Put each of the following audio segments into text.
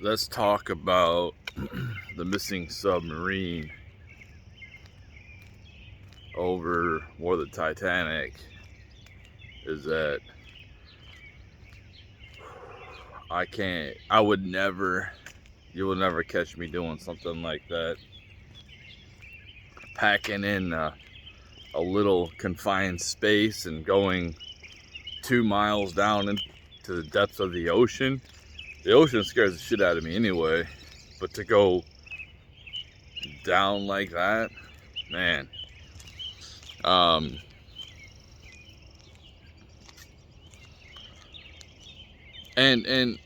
let's talk about the missing submarine over more the Titanic. Is that I would never, you will never catch me doing something like that. Packing in a little confined space and going 2 miles down into the depths of the ocean. The ocean scares the shit out of me anyway, but to go down like that, man. And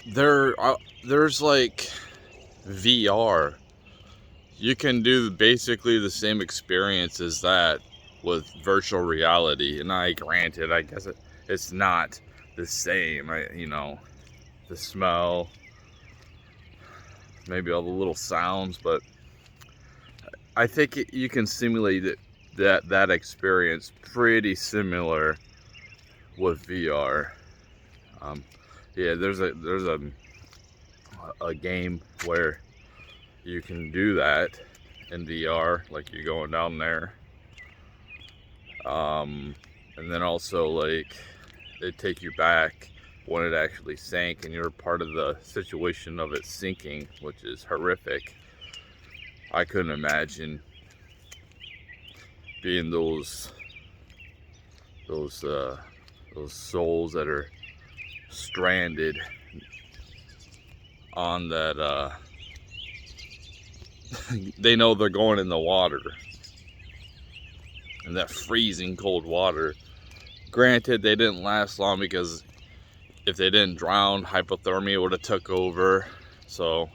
there's like VR. You can do basically the same experience as that with virtual reality. And granted, I guess it's not the same. The smell, maybe all the little sounds, but I think you can simulate that experience pretty similar with VR. Yeah, there's a game where you can do that in VR, like you're going down there. And then also, like, they take you back when it actually sank and you're part of the situation of it sinking, which is horrific. I couldn't imagine being those souls that are stranded on that they know they're going in the water, and that freezing cold water. Granted, they didn't last long because if they didn't drown, hypothermia would have took over. So,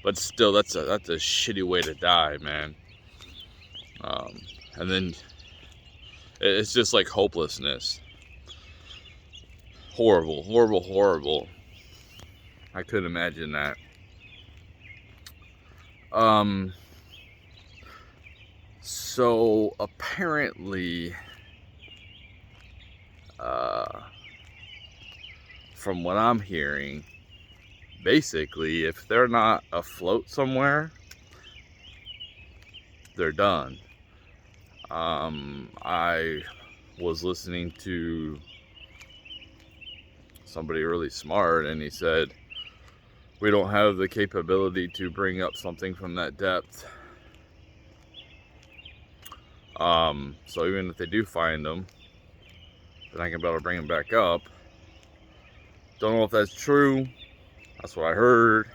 but still, that's a shitty way to die, man. And then it's just like hopelessness. Horrible, horrible, horrible. I couldn't imagine that. So apparently, from what I'm hearing, basically, if they're not afloat somewhere, they're done. I was listening to somebody really smart, and he said, we don't have the capability to bring up something from that depth. So even if they do find them, then I can be able to bring them back up. Don't know if that's true. That's what I heard.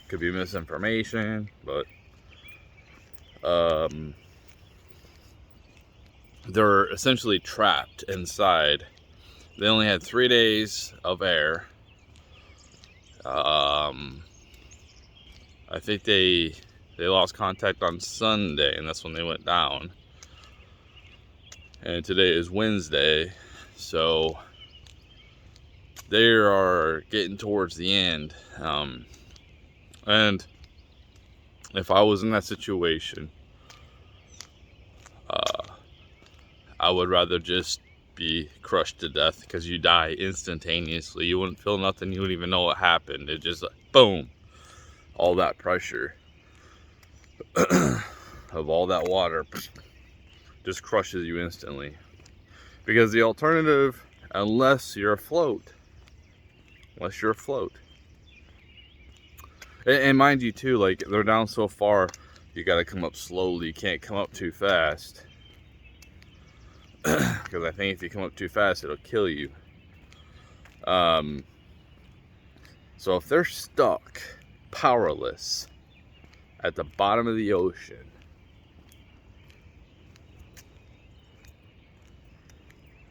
Could be misinformation, but they're essentially trapped inside. They only had 3 days of air. I think they lost contact on Sunday, and that's when they went down. And today is Wednesday, so they are getting towards the end. And if I was in that situation, I would rather just be crushed to death, because you die instantaneously. You wouldn't feel nothing. You wouldn't even know what happened. It just like, boom, all that pressure of all that water just crushes you instantly. Because the alternative, unless you're afloat, and mind you too, like, they're down so far, you got to come up slowly. You can't come up too fast, because I think if you come up too fast, it'll kill you. So if they're stuck, powerless, at the bottom of the ocean,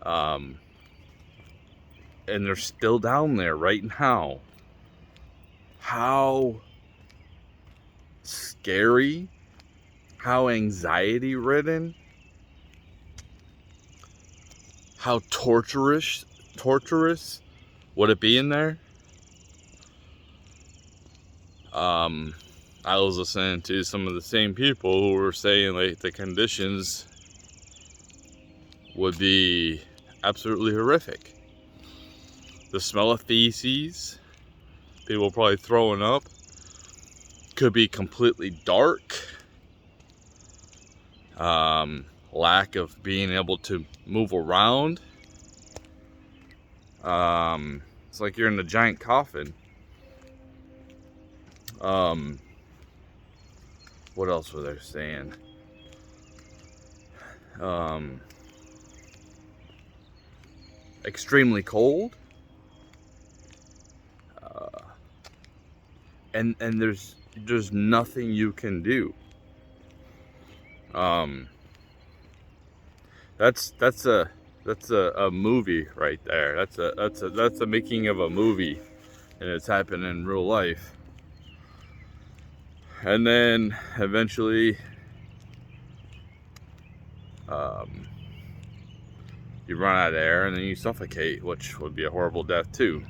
and they're still down there right now, how scary, how anxiety ridden, how torturous would it be in there? I was listening to some of the same people who were saying, like, the conditions would be absolutely horrific. The smell of feces, People probably throwing up. Could be completely dark. Lack of being able to move around. It's like you're in a giant coffin. What else were they saying? Extremely cold. And there's nothing you can do. That's a movie right there. That's the making of a movie, and it's happening in real life. And then eventually, you run out of air, and then you suffocate, which would be a horrible death too.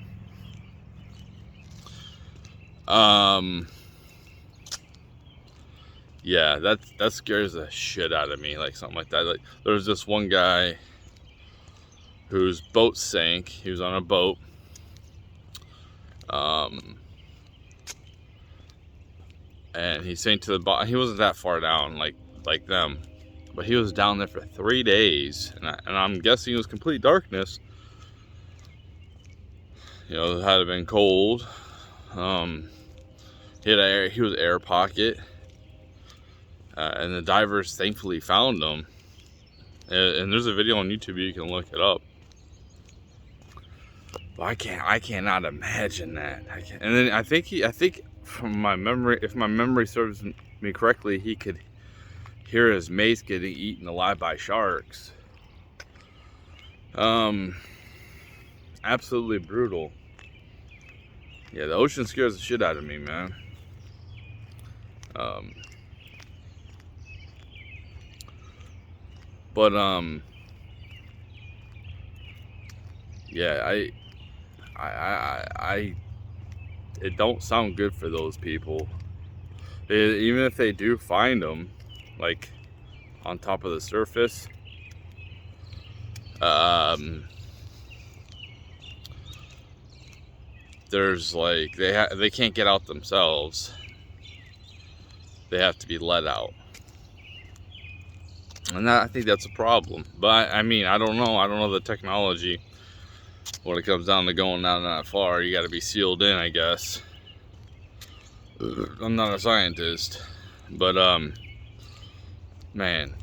Yeah, that scares the shit out of me, like something like that. Like, there was this one guy whose boat sank. He was on a boat. And he sank to the bottom. He wasn't that far down, like them, but he was down there for 3 days, and I'm guessing it was complete darkness. You know, it had been cold. He was air pocket. And the divers thankfully found him. And there's a video on YouTube, you can look it up. But I cannot imagine that. And then I think from my memory, if my memory serves me correctly, he could hear his mates getting eaten alive by sharks. Absolutely brutal. Yeah, the ocean scares the shit out of me, man. But yeah, it don't sound good for those people. Even if they do find them, like on top of the surface, there's like they can't get out themselves. They have to be let out. And I think that's a problem. But I mean, I don't know the technology. When it comes down to going down that far, you got to be sealed in, I guess. I'm not a scientist, but man,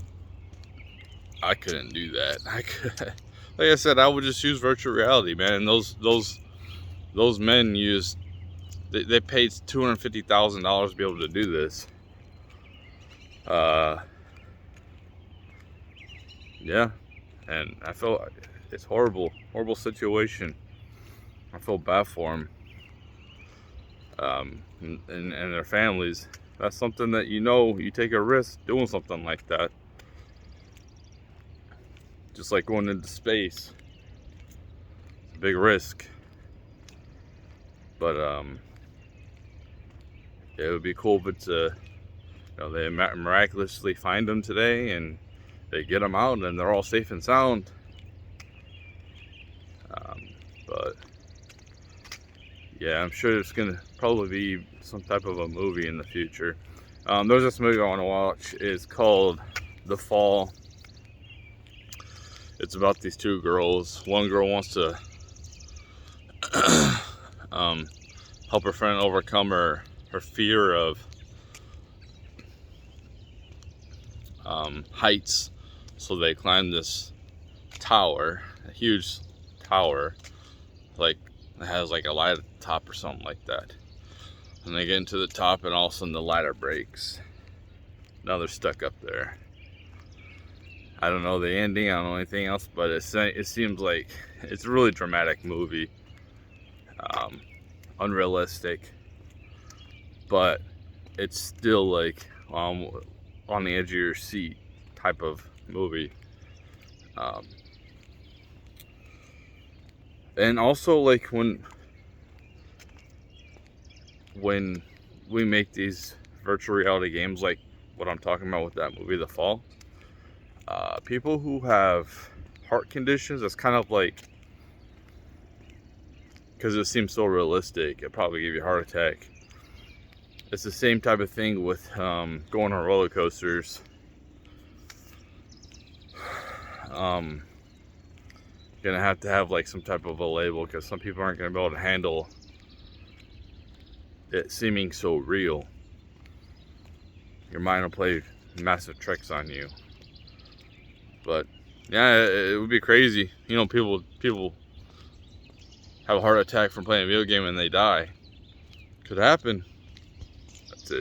I couldn't do that. Like I said, I would just use virtual reality, man. Those men they paid $250,000 to be able to do this. Yeah, and I feel it's horrible situation. I feel bad for them, and their families. That's something that you take a risk doing something like that. Just like going into space, it's a big risk. But it would be cool if it's they miraculously find them today and they get them out and they're all safe and sound. But yeah, I'm sure it's gonna probably be some type of a movie in the future. There's this movie I want to watch. It's called The Fall. It's about these two girls. One girl wants to help her friend overcome her fear of heights. So they climb this tower, a huge tower, like it has like a light at the top or something like that. And they get into the top, and all of a sudden the ladder breaks. Now they're stuck up there. I don't know the ending, I don't know anything else, but it seems like it's a really dramatic movie. Unrealistic, but it's still like on the edge of your seat type of movie. And also, like when we make these virtual reality games like what I'm talking about with that movie, The Fall, people who have heart conditions, that's kind of like because it seems so realistic. It'd probably give you a heart attack. It's the same type of thing with going on roller coasters. Gonna have to have like some type of a label, because some people aren't gonna be able to handle it seeming so real. Your mind will play massive tricks on you. But yeah, it would be crazy. You know, people have a heart attack from playing a video game and they die. Could happen.